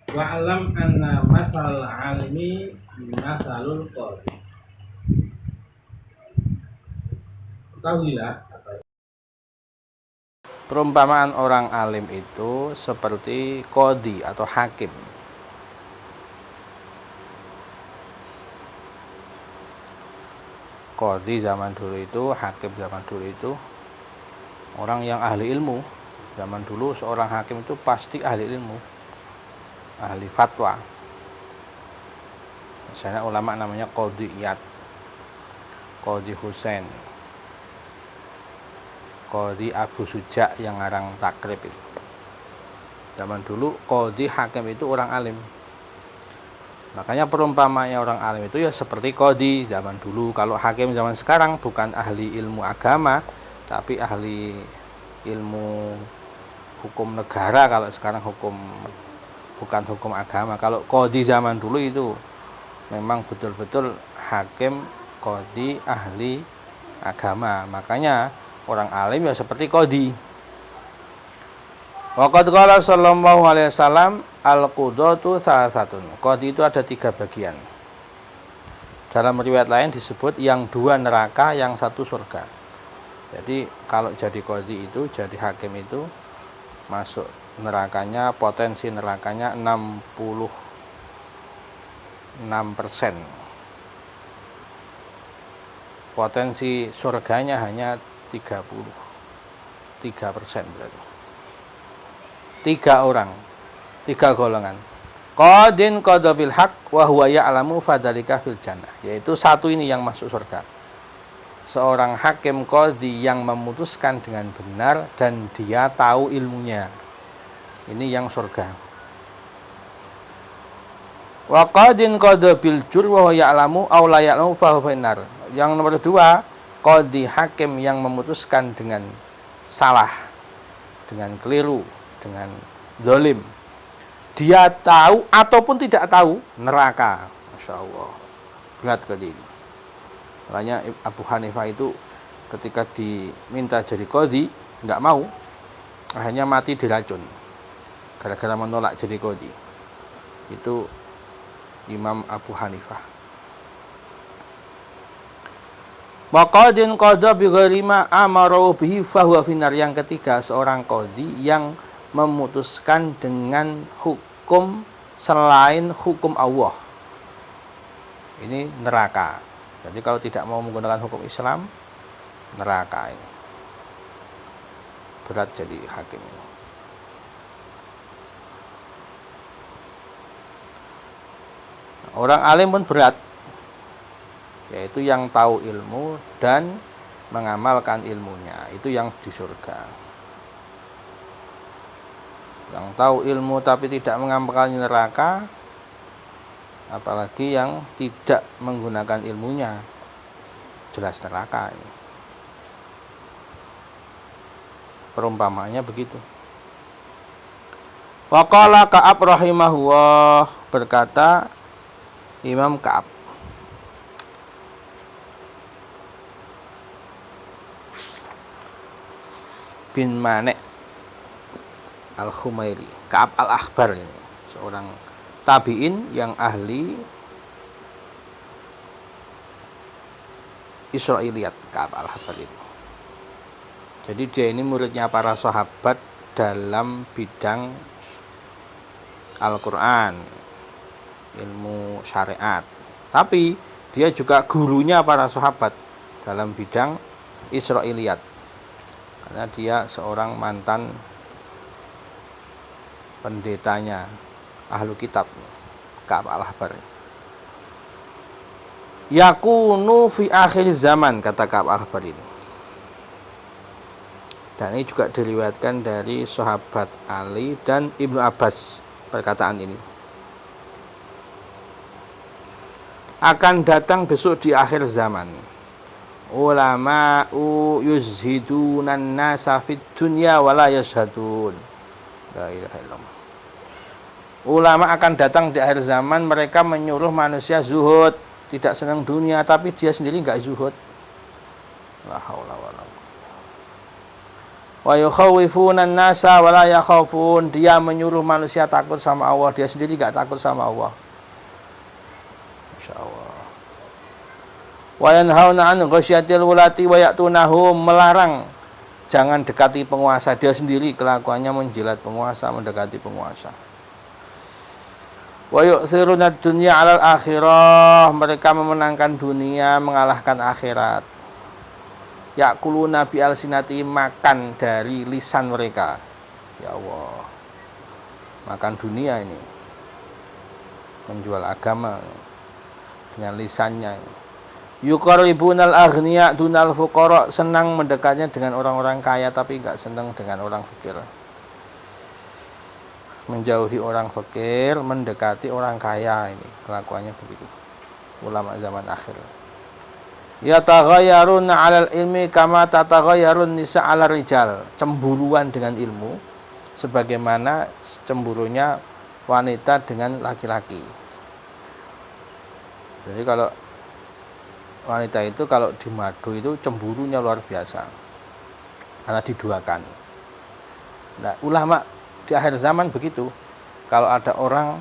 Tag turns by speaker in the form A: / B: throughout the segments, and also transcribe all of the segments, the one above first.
A: Wa'lam anna masal alimi masalul qadhi. Ketahuilah
B: Perumpamaan orang alim itu seperti qadhi atau hakim. Qadhi zaman dulu itu, hakim zaman dulu itu orang yang ahli ilmu. Zaman dulu seorang hakim itu pasti ahli ilmu, ahli fatwa. Misalnya ulama namanya Qadhi Iyad, Qadhi Husain, Qadhi Abu Suja yang ngarang takrib itu. Zaman dulu qadhi hakim itu orang alim. Makanya perumpamaannya orang alim itu ya seperti qadhi zaman dulu. Kalau hakim zaman sekarang bukan ahli ilmu agama, tapi ahli ilmu hukum negara. Kalau sekarang bukan hukum agama. Kalau qadhi zaman dulu itu memang betul-betul hakim, qadhi, ahli agama. Makanya orang alim ya seperti qadhi. Waqad qala sallallahu alaihi wasallam al-qudatu salasatun. Qadhi itu ada 3 bagian. Dalam riwayat lain disebut yang 2 neraka, yang 1 surga. Jadi kalau jadi qadhi itu, jadi hakim itu masuk nerakanya, potensi nerakanya 66%. Potensi surganya hanya 33% berarti. 3 orang, 3 golongan. Qadin qadha bil haq wa huwa ya'lamu fadzalika fil jannah. Yaitu 1 ini yang masuk surga. Seorang hakim qadhi yang memutuskan dengan benar dan dia tahu ilmunya. Ini yang surga. Wa qadin qadha bil jur wa huwa ya'lamu aw la ya'lamu fa huwa finnar. Yang nomor 2, qadhi hakim yang memutuskan dengan salah, dengan keliru, dengan zalim. Dia tahu ataupun tidak tahu, neraka. Masya Allah, berat kali ini. Makanya Abu Hanifah itu ketika diminta jadi qadhi nggak mau, akhirnya mati diracun gara-gara menolak jadi qadhi. Itu Imam Abu Hanifah. Waqadin qadha bi ghairi ma amara bihi fa huwa finnar. Yang ketiga, seorang qadhi yang memutuskan dengan hukum selain hukum Allah. Ini neraka. Jadi kalau tidak mau menggunakan hukum Islam, neraka ini. Berat jadi hakim ini. Orang alim pun berat, yaitu yang tahu ilmu dan mengamalkan ilmunya. Itu yang di surga. Yang tahu ilmu tapi tidak mengamalkan neraka, apalagi yang tidak menggunakan ilmunya, jelas neraka ini. Perumpamaannya begitu. Waqala Ka'ab rahimahullah, berkata Imam Ka'ab, bin Manek Al-Khumairi, Ka'ab Al-Akhbar ini, seorang tabi'in yang ahli Israiliyat, Ka'ab Al-Akhbar itu. Jadi dia ini muridnya para sahabat dalam bidang Al-Quran, ilmu syariat. Tapi dia juga gurunya para sahabat dalam bidang Israiliyat, karena dia seorang mantan pendetanya ahlu kitab, Ka'ab Al-Ahbar. Yakunu fi akhir zaman, kata Ka'ab Al-Ahbar ini. Dan ini juga diriwayatkan dari sahabat Ali dan Ibnu Abbas, perkataan ini. Akan datang besok di akhir zaman ulama'u yuzhidunan nasa fid dunya wala yashhadun. La ilaha illallah. Ulama akan datang di akhir zaman, mereka menyuruh manusia zuhud, tidak senang dunia, tapi dia sendiri enggak zuhud. La haula wala quwwata. Wa yukhawifuna an-nasa wa la yakhafun. Dia menyuruh manusia takut sama Allah, dia sendiri enggak takut sama Allah. Masyaallah. Wa yanhauna 'an ghasyatil wulati wa ya'tunahum, melarang jangan dekati penguasa, dia sendiri kelakuannya menjilat penguasa, mendekati penguasa. Wa yu'thiruna ad-dunya 'alal akhirah, mereka memenangkan dunia mengalahkan akhirat. Ya'kuluna bi alsinati, makan dari lisan mereka. Ya Allah. Makan dunia ini. Menjual agama dengan lisannya. Yuqarribunal aghniya dunal fuqara, senang mendekatnya dengan orang-orang kaya tapi enggak senang dengan orang fakir. Menjauhi orang fakir, mendekati orang kaya, ini kelakuannya begitu. Ulama zaman akhir. Yataghayyaruna 'alal ilmi kama tataghayyarun nisa 'alal rijal. Cemburuan dengan ilmu sebagaimana cemburunya wanita dengan laki-laki. Jadi kalau wanita itu kalau di madu itu cemburunya luar biasa karena diduakan. Nah, ulama di akhir zaman begitu. Kalau ada orang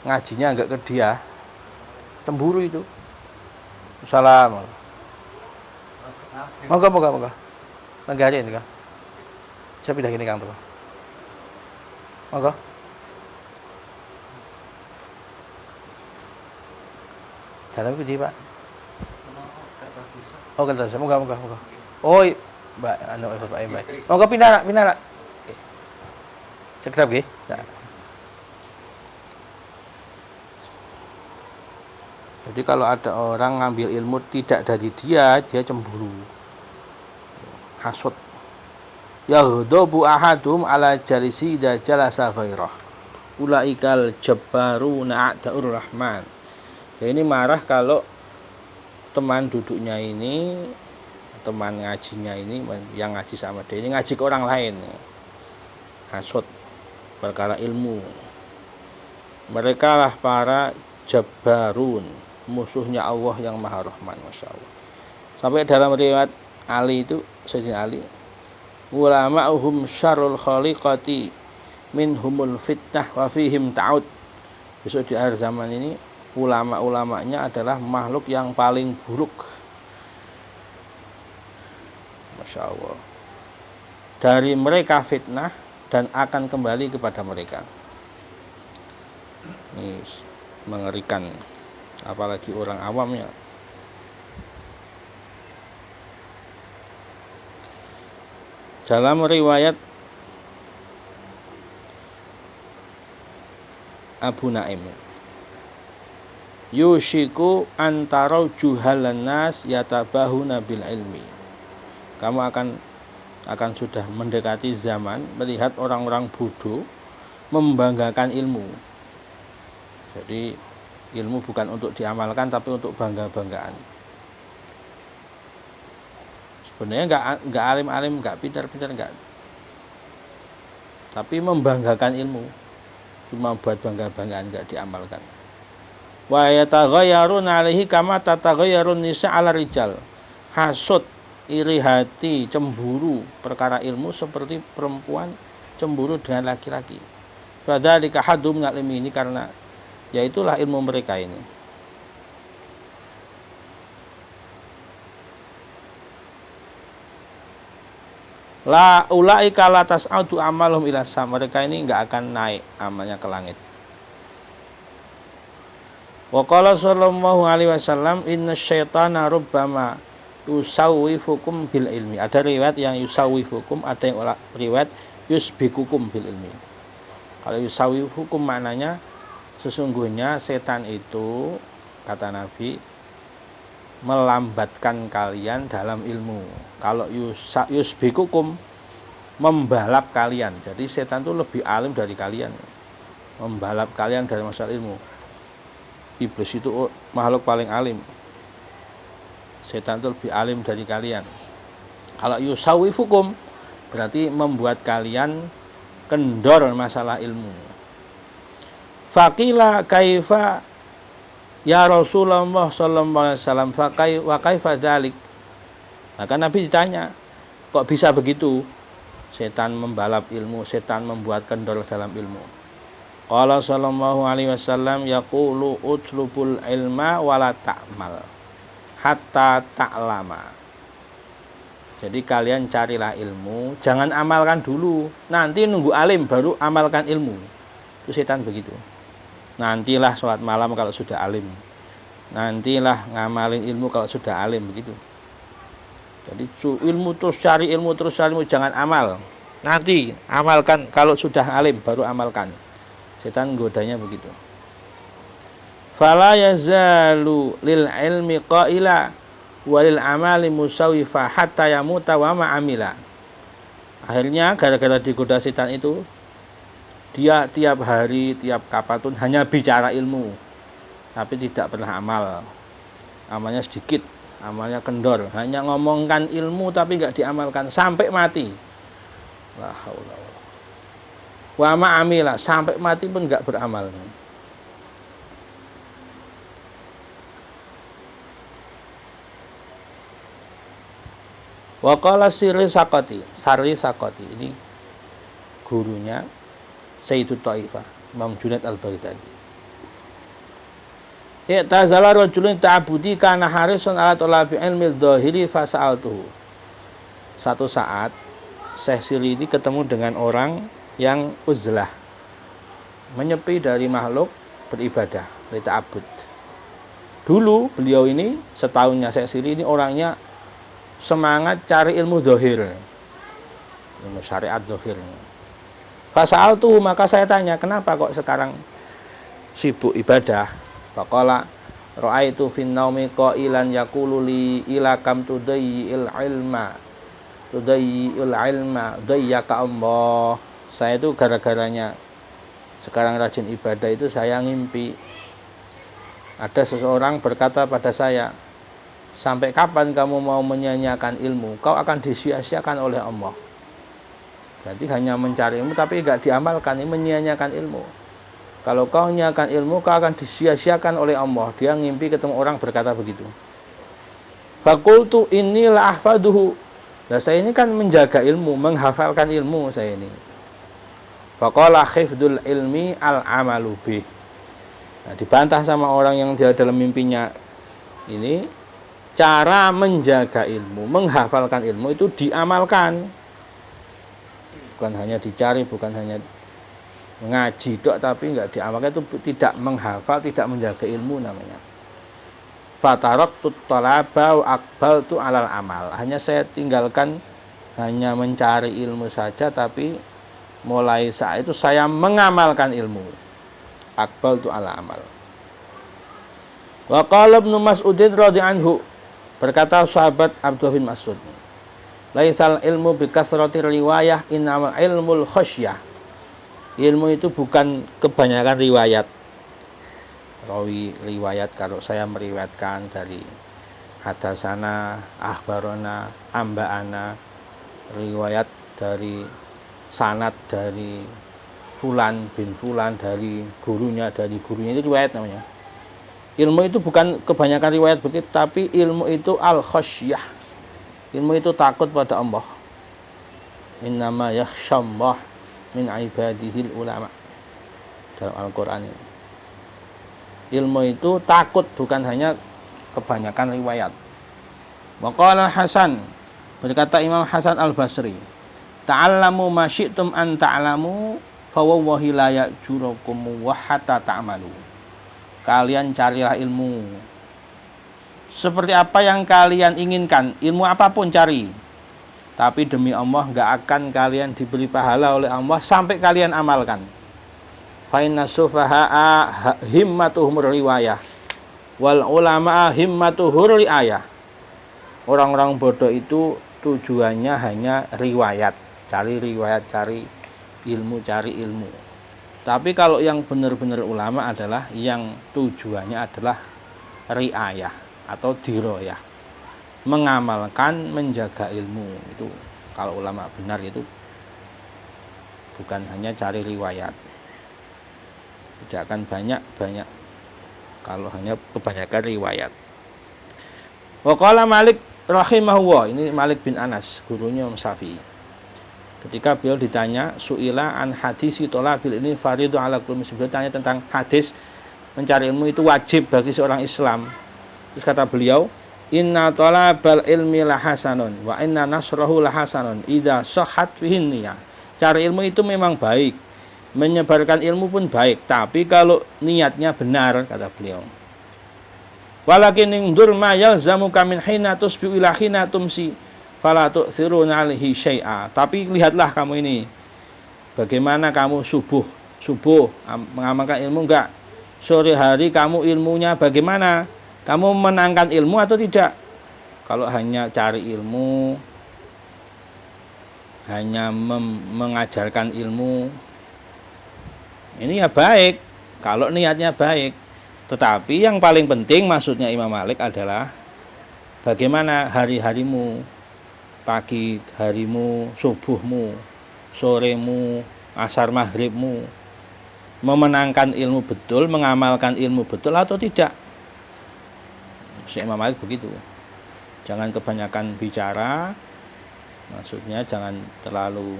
B: ngajinya enggak ke dia, cemburu itu. Salam. Moga. Negara ini kan. Saya pindah gini Kang tuh. Moga. Dalam itu Pak. Oh, kan saya moga. Oh, Mbak, Bapak Mbak. Moga pindah nak. Sekedap nggih. Nah. Jadi kalau ada orang ngambil ilmu tidak dari dia cemburu. Hasud. Yaghdabu ahadum ala jalisi idza jalasa ghairah. Ulaikal jabbaruna a'daur rahman. Ya, ini marah kalau teman duduknya ini, teman ngajinya ini, yang ngaji sama dia ini ngaji ke orang lain. Hasud perkara ilmu. Mereka lah para jabbarun, musuhnya Allah yang Maha Rahman, Masya Allah. Sampai dalam riwayat Ali itu, Sayyidina Ali, ulama'uhum syarrul khaliqati minhumul fitnah wa fihim ta'ud. Besok di akhir zaman ini ulama-ulamanya adalah makhluk yang paling buruk. Masya Allah. Dari mereka fitnah dan akan kembali kepada mereka. Ini mengerikan, apalagi orang awamnya. Dalam riwayat Abu Naim, yushiku antarau juhalan nas yatabahuna bil ilmi. Kamu akan sudah mendekati zaman melihat orang-orang bodoh membanggakan ilmu. Jadi ilmu bukan untuk diamalkan tapi untuk bangga-banggaan. Sebenarnya enggak alim-alim, enggak pintar-pintar, enggak. Tapi membanggakan ilmu. Cuma buat bangga-banggaan, enggak diamalkan. Wa yataghayyarun 'alaihi kama tataghayyarun nisa 'ala rijal. Hasud, iri hati, cemburu perkara ilmu seperti perempuan cemburu dengan laki-laki. Fadzalika hadum minal ilmi, ini karena yaitulah ilmu mereka ini. La ulaika la tas'adu amalhum ila sam, mereka ini enggak akan naik amalnya ke langit. Wa qala sallallahu alaihi wasallam inna syaitana rubbama yusawwifukum bil ilmi. Ada riwayat yang yusawwifukum, ada yang riwayat yusbikukum bil ilmi. Kalau yusawwifukum maknanya sesungguhnya setan itu, kata Nabi, melambatkan kalian dalam ilmu. Kalau yusbikukum, membalap kalian. Jadi setan itu lebih alim dari kalian, membalap kalian dari masalah ilmu. Iblis itu makhluk paling alim, setan itu lebih alim dari kalian. Kalau yusawifukum berarti membuat kalian kendor masalah ilmu. Faqila kaifa ya Rasulullah sallallahu alaihi wasallam, wa kaifa dzalik. Maka Nabi ditanya, kok bisa begitu? setan membalap ilmu, setan membuat kendor dalam ilmu. Qala sallallahu alaihi wasallam yaqulu utlubul ilma wala ta'mal hatta ta'lama. Jadi kalian carilah ilmu, jangan amalkan dulu. Nanti nunggu alim baru amalkan ilmu. Itu setan begitu. Nantilah sholat malam kalau sudah alim. Nantilah ngamalin ilmu kalau sudah alim, begitu. Jadi ilmu terus cari ilmu, jangan amal. Nanti amalkan kalau sudah alim baru amalkan. Setan godanya begitu. Fala yazalu lil ilmi qaila walil amali musawifa hatta yamuta wa ma amila. Akhirnya gara-gara digoda setan itu, dia tiap hari, tiap kapanpun hanya bicara ilmu, tapi tidak pernah amal. Amalnya sedikit, amalnya kendor, hanya ngomongkan ilmu tapi enggak diamalkan sampai mati. La haula wa ma amila, sampai mati pun enggak beramal. Wa qala Sari Sakoti, ini gurunya Sayyidut Taifah, Imam Junaid Al-Baghdadi. I'tazala rajulun ta'budi kana harisun ala talabi ilmi dhahiri fasa'altuhu. Satu saat Syekh Siri ini ketemu dengan orang yang uzlah, menyepi dari makhluk, beribadah, ta'abud. Dulu beliau ini, setahunnya Syekh Siri ini orangnya semangat cari ilmu dhahir, ilmu syariat dhahir. Fasa'altuhu, maka saya tanya, kenapa kok sekarang sibuk ibadah? Faqala ra'aitu fin naumi qailan yaqulu li ila kam tudayyi'il ilma dayyaka Allah. Saya itu gara-garanya sekarang rajin ibadah itu saya ngimpi ada seseorang berkata pada saya, sampai kapan kamu mau menyanyiakan ilmu? Kau akan disia-siakan oleh Allah. Berarti hanya mencari ilmu tapi enggak diamalkan, ini menyia-nyiakan ilmu. Kalau kau menyanyiakan ilmu, kau akan disia-siakan oleh Allah. Dia ngimpi ketemu orang berkata begitu. Fakultu inni la ahfaduhu. Nah, saya ini kan menjaga ilmu, menghafalkan ilmu saya ini. Faqala khifdul ilmi al-amalu bih. Nah, dibantah sama orang yang dia dalam mimpinya ini, cara menjaga ilmu, menghafalkan ilmu itu diamalkan. Bukan hanya dicari, bukan hanya ngaji dok, tapi enggak diamalkan, itu tidak menghafal, tidak menjaga ilmu namanya. Fataraktu talaba wa aqbaltu alal amal. Hanya saya tinggalkan hanya mencari ilmu saja, tapi mulai saat itu saya mengamalkan ilmu. Aqbaltu ala amal. Wa qala Ibnu Mas'udin radhiyallahu anhu, berkata sahabat Abdullah bin Mas'ud, laisal ilmu bi kasrati riwayah, innamal ilmul khasyah. Ilmu itu bukan kebanyakan riwayat. Rawi riwayat, kalau saya meriwayatkan dari hadasana, akhbarona, amba'ana, riwayat dari sanad dari fulan bin fulan dari gurunya itu riwayat namanya. Ilmu itu bukan kebanyakan riwayat begitu, tapi ilmu itu al-khasyah. Ilmu itu takut pada Allah. Innama yakhshallah min ibadihil ulama. Dalam Al-Qur'an ini. Ilmu itu takut, bukan hanya kebanyakan riwayat. Wa qala Hasan, berkata Imam Hasan Al-Basri, ta'allamu ma syi'tum an ta'lamu fa wallahi la ya'jurukum wa hatta ta'malu. Kalian carilah ilmu seperti apa yang kalian inginkan, ilmu apapun cari. Tapi demi Allah enggak akan kalian diberi pahala oleh Allah sampai kalian amalkan. Fa inna sufaha'a himmatuhum riwayah wal ulama'a himmatuhur riayah. Orang-orang bodoh itu tujuannya hanya riwayat, cari riwayat, cari ilmu. Tapi kalau yang benar-benar ulama adalah yang tujuannya adalah riayah atau diroyah, mengamalkan, menjaga ilmu. Itu kalau ulama benar itu bukan hanya cari riwayat, tidak akan banyak kalau hanya kebanyakan riwayat. Wa qala Malik rahimahullah, ini Malik bin Anas, gurunya Imam Syafi'i. Ketika beliau ditanya su'ila an hadis talabil ini fardhu ala kulli muslim, beliau tanya tentang hadis mencari ilmu itu wajib bagi seorang Islam. Terus kata beliau, inna talabal ilmi lahasanun wa inna nasrahu lahasanun idza sahhat fihi niyah. Cari ilmu itu memang baik, menyebarkan ilmu pun baik, tapi kalau niatnya benar, kata beliau. Walakin indur ma yalzamuka min hina tusbihu ila hina tumsi fala tu'thiruna alaihi syai'a. Tapi lihatlah kamu ini, bagaimana kamu subuh mengamalkan ilmu enggak? Sore hari kamu ilmunya bagaimana? Kamu menangkan ilmu atau tidak? Kalau hanya cari ilmu, hanya mengajarkan ilmu, ini ya baik kalau niatnya baik. Tetapi yang paling penting maksudnya Imam Malik adalah bagaimana hari-harimu, pagi harimu, subuhmu, soremu, asar maghribmu, memenangkan ilmu betul, mengamalkan ilmu betul atau tidak. Imam Malik begitu. Jangan kebanyakan bicara, maksudnya jangan terlalu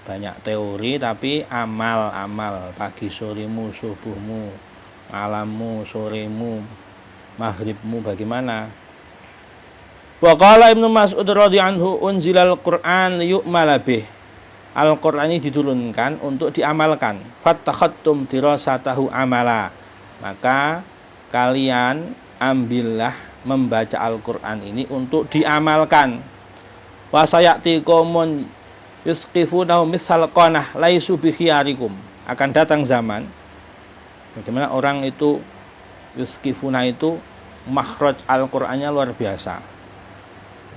B: banyak teori, tapi amal pagi soremu, subuhmu, malammu, soremu, maghribmu bagaimana. Wa qala Ibnu Mas'ud radhiyallahu anhu unzilal Qur'an liyu'mala bih. Al-Qur'an ini diturunkan untuk diamalkan. Fattakhattum dirasatahu amala. Maka kalian ambillah membaca Al-Qur'an ini untuk diamalkan. Wa sayati qaumun yusqifunahu misal qanah laisu bi khiyarikum. Akan datang zaman bagaimana orang itu yusqifuna itu makhraj Al-Qur'annya luar biasa.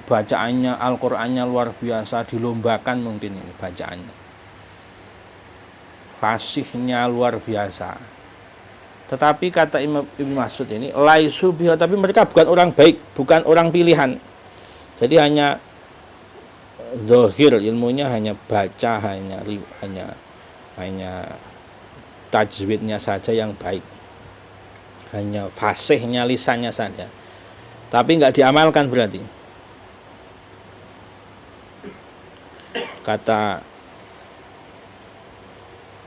B: Bacaannya Al-Qur'annya luar biasa, dilombakan mungkin ini bacaannya. Fasihnya luar biasa. Tetapi kata Ibnu Mas'ud ini laisu biha, tapi mereka bukan orang baik, bukan orang pilihan. Jadi hanya zahir ilmunya, hanya baca, hanya tajwidnya saja yang baik, hanya fasihnya lisannya saja, tapi nggak diamalkan berarti. Kata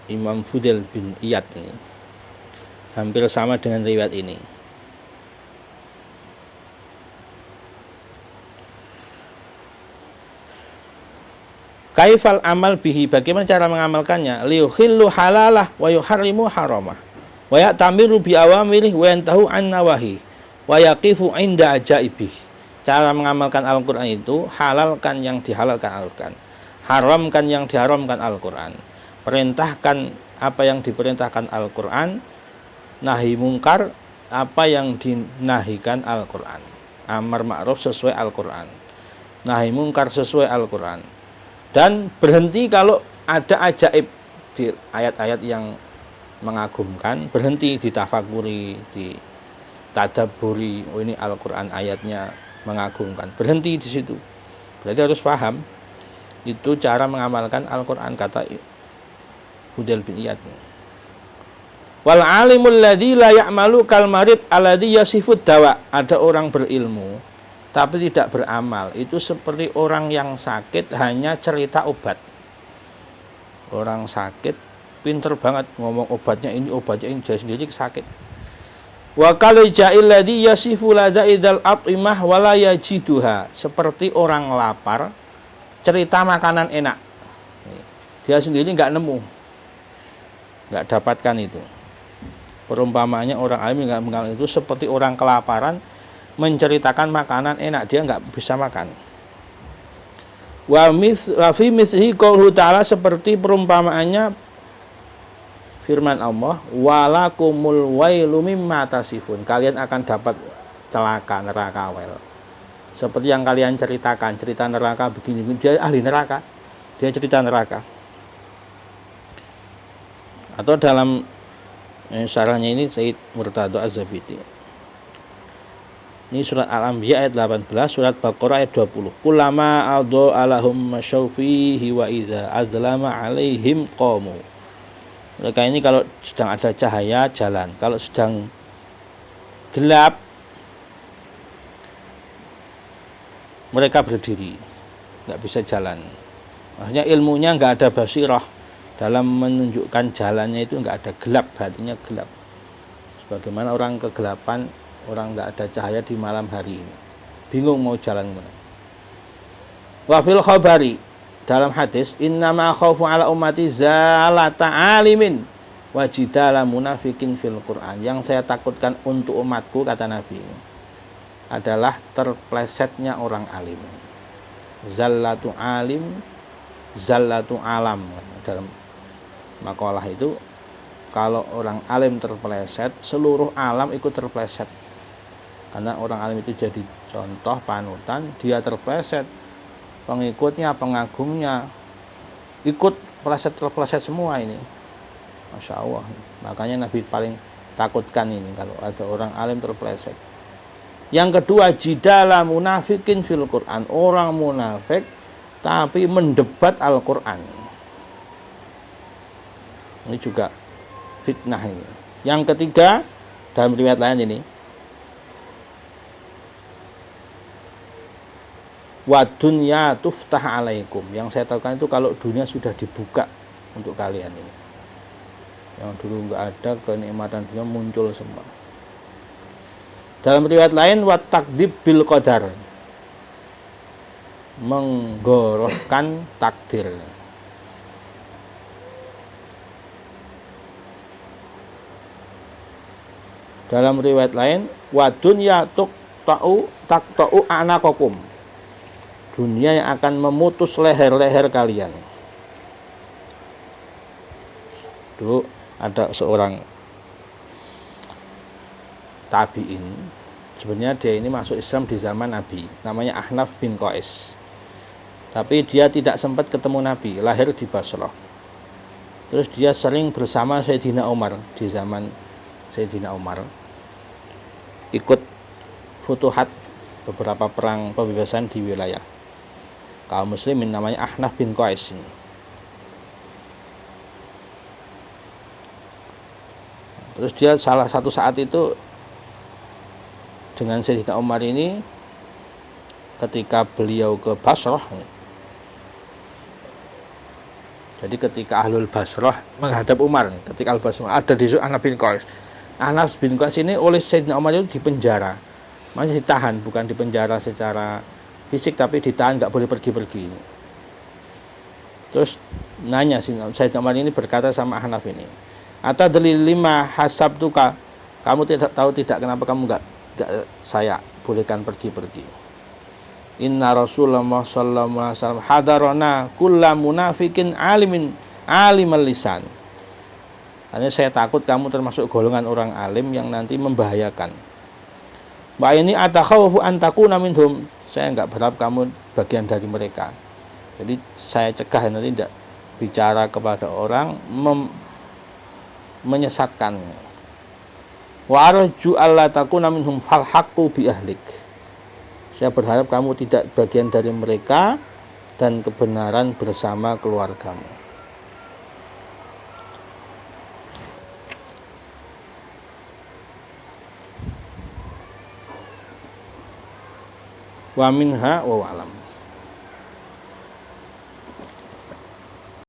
B: Imam Fudail bin Iyad ini hampir sama dengan riwayat ini. Kaifal amal bihi, bagaimana cara mengamalkannya? Liyuhillu halalah wa yuharrimu haramah wa ya'tamiru bi awamirihi wa yantahu an nawahi wa yaqifu inda ajaibih. Cara mengamalkan Al-Qur'an itu halalkan yang dihalalkan Al-Qur'an, haramkan yang diharamkan Al-Qur'an, perintahkan apa yang diperintahkan Al-Qur'an, nahi mungkar apa yang dinahikan Al-Qur'an. Amar ma'ruf sesuai Al-Qur'an, nahi mungkar sesuai Al-Qur'an. Dan berhenti kalau ada ajaib di ayat-ayat yang mengagumkan, berhenti ditafakuri, ditadabburi. Oh, ini Al-Qur'an ayatnya mengagumkan, berhenti di situ. Berarti harus paham itu cara mengamalkan Al-Qur'an, kata Fudail bin Iyad. Wal alimul ladzi la ya'malu kal marid alladzi yasifud dawa. Ada orang berilmu tapi tidak beramal, itu seperti orang yang sakit hanya cerita obat. Orang sakit pinter banget ngomong obatnya ini dia sendiri sakit. Wa kal ja'il ladzi yasifu ladaidal at'imah wala yajiduha. Seperti orang lapar cerita makanan enak, dia sendiri nggak nemu, nggak dapatkan itu. Perumpamaannya orang alim nggak mengalami itu seperti orang kelaparan menceritakan makanan enak, dia nggak bisa makan. Wa fi mislihi qauluhu ta'ala, seperti perumpamaannya firman Allah, walakumul wailu mimma tasifun, kalian akan dapat celaka neraka wel. Seperti yang kalian ceritakan, cerita neraka begini, dia ahli neraka, dia cerita neraka. Atau dalam syarahnya ini Said Murtado Az-Zabidi, ini surat Al-Anbiya ayat 18, surat Baqarah ayat 20. Kullama adu alahum masyaufihi wa idza azlama alaihim qamu. Mereka ini kalau sedang ada cahaya jalan, kalau sedang gelap mereka berdiri, nggak bisa jalan. Maksudnya ilmunya nggak ada basirah, dalam menunjukkan jalannya itu nggak ada, gelap, hatinya gelap. Sebagaimana orang kegelapan, orang nggak ada cahaya di malam hari ini, bingung mau jalan kemana. Wa fil khabari, dalam hadis, innama khaufu ala ummati zalata alimin wajidala munafikin fil Quran. Yang saya takutkan untuk umatku, kata Nabi, adalah terplesetnya orang alim. Zallatu alim, zallatu alam. Dalam makalah itu, kalau orang alim terpleset, seluruh alam ikut terpleset. Karena orang alim itu jadi contoh, panutan, dia terpleset, pengikutnya, pengagumnya ikut terpleset semua ini. Masya Allah. Makanya Nabi paling takutkan ini kalau ada orang alim terpleset. Yang kedua, jidala munafikin fil Quran, orang munafik tapi mendebat Al-Quran. Ini juga fitnah ini. Yang ketiga, dalam riwayat lain ini, wa dunya tuftah alaikum. Yang saya tahukan itu kalau dunia sudah dibuka untuk kalian ini. Yang dulu enggak ada, kenikmatan dunia muncul semua. Dalam riwayat lain, wa takdzib bil qadar, menggorohkan takdir. Dalam riwayat lain, wa dunya taqta'u anaqakum, dunia yang akan memutus leher-leher kalian. Dulu ada seorang tabi'in, sebenarnya dia ini masuk Islam di zaman Nabi, namanya Ahnaf bin Qais. Tapi dia tidak sempat ketemu Nabi, lahir di Basrah. Terus dia sering bersama Sayyidina Umar di zaman Sayyidina Umar, ikut futuhat, beberapa perang pembebasan di wilayah kaum muslimin, namanya Ahnaf bin Qais ini. Terus dia salah satu saat itu dengan Sayyidina Umar ini, ketika beliau ke Basrah, jadi ketika Ahlul Basrah menghadap Umar, ketika Ahlul Basrah ada di Ahnaf bin Qais. Ahnaf bin Qais ini oleh Sayyidina Umar itu dipenjara, maksudnya ditahan, bukan dipenjara secara fisik, tapi ditahan, nggak boleh pergi-pergi. Terus nanya Sayyidina Umar ini, berkata sama Ahnaf ini, atadri lima hasabtuka, kamu tidak tahu tidak kenapa kamu nggak saya bolehkan pergi-pergi. Inna Rasulullah sallallahu alaihi wasallam hadarana kulla munafikin alimal lisan. Hanya saya takut kamu termasuk golongan orang alim yang nanti membahayakan. Wa ini atakhawfu an takuna minhum, saya enggak berharap kamu bagian dari mereka. Jadi saya cegah nanti tidak bicara kepada orang menyesatkannya. Wa arju alla takuna minhum falhaqu bi ahlik, saya berharap kamu tidak bagian dari mereka dan kebenaran bersama keluargamu. Wa minha wa alam.